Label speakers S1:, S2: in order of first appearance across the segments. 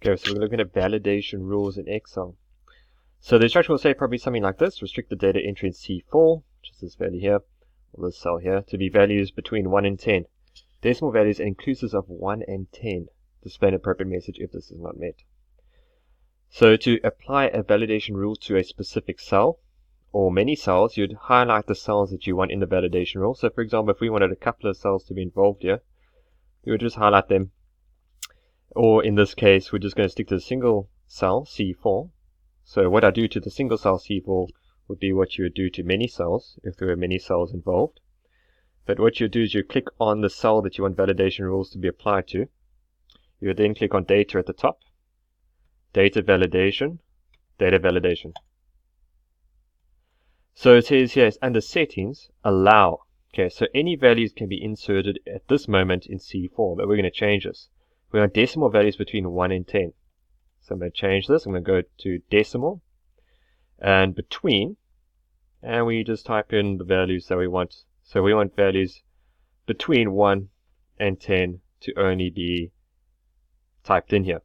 S1: Okay, so we're looking at validation rules in Excel. So the instruction will say probably something like this: restrict the data entry in C4, which is this value here, or this cell here, to be values between 1 and 10. Decimal values and inclusives of 1 and 10. Display an appropriate message if this is not met. So to apply a validation rule to a specific cell, or many cells, you'd highlight the cells that you want in the validation rule. So for example, if we wanted a couple of cells to be involved here, we would just highlight them. Or in this case, we're just going to stick to the single cell, C4. So what I do to the single cell C4 would be what you would do to many cells, if there were many cells involved. But what you do is you click on the cell that you want validation rules to be applied to. You would then click on data at the top, data validation, data validation. So it says here, it's under settings, allow. Okay, so any values can be inserted at this moment in C4, but we're going to change this. We want decimal values between 1 and 10. So I'm going to change this. I'm going to go to decimal and between, and we just type in the values that we want. So we want values between 1 and 10 to only be typed in here.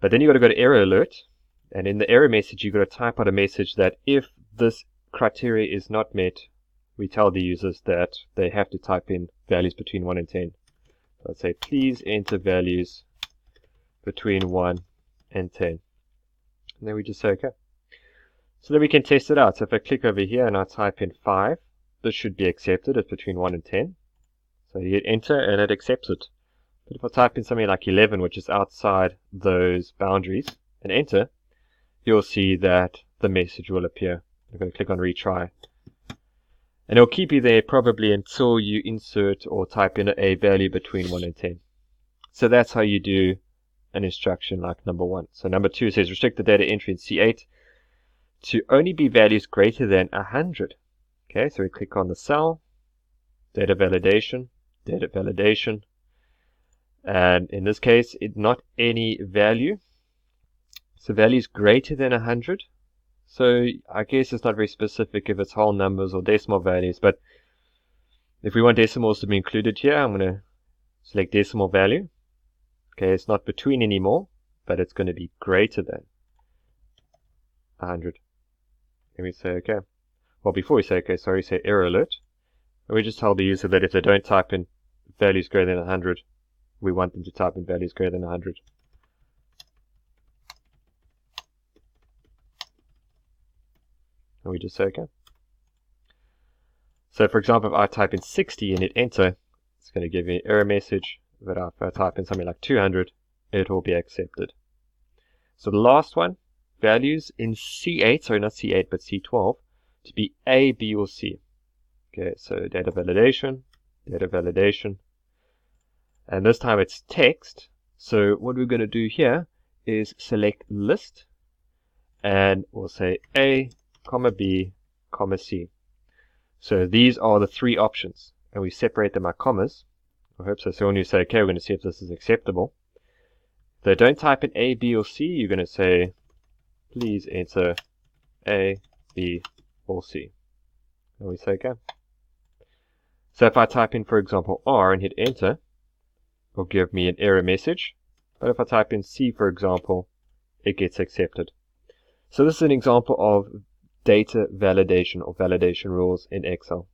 S1: But then you've got to go to error alert, and in the error message you've got to type out a message that if this criteria is not met, we tell the users that they have to type in values between 1 and 10. Let's say, please enter values between 1 and 10. And then we just say OK. So then we can test it out. So if I click over here and I type in 5, this should be accepted. It's between 1 and 10. So you hit enter and it accepts it. But if I type in something like 11, which is outside those boundaries, and enter, you'll see that the message will appear. I'm going to click on retry. And it'll keep you there probably until you insert or type in a value between 1 and 10. So that's how you do an instruction like number 1. So number 2 says restrict the data entry in C8 to only be values greater than 100. Okay, so we click on the cell, data validation, and in this case, not any value. So values greater than 100. So I guess it's not very specific if it's whole numbers or decimal values, but if we want decimals to be included here, I'm going to select decimal value. Okay, it's not between anymore, but it's going to be greater than 100. And we say OK. Well, before we say OK, sorry, say error alert. And we just tell the user that if they don't type in values greater than 100, we want them to type in values greater than 100. And we just say OK. So for example, if I type in 60 and hit enter, it's going to give me an error message. But if I type in something like 200, it will be accepted. So the last one, values in C8, sorry, not C8, but C12, to be A, B, or C. Okay, so data validation, and this time it's text. So what we're going to do here is select list, and we'll say A, comma B, comma C. So these are the 3 options, and we separate them by commas. I hope so. So when you say OK, we're going to see if this is acceptable. If they don't type in A, B, or C, you're going to say, please enter A, B, or C. And we say OK. So if I type in, for example, R and hit enter, it will give me an error message. But if I type in C, for example, it gets accepted. So this is an example of data validation or validation rules in Excel.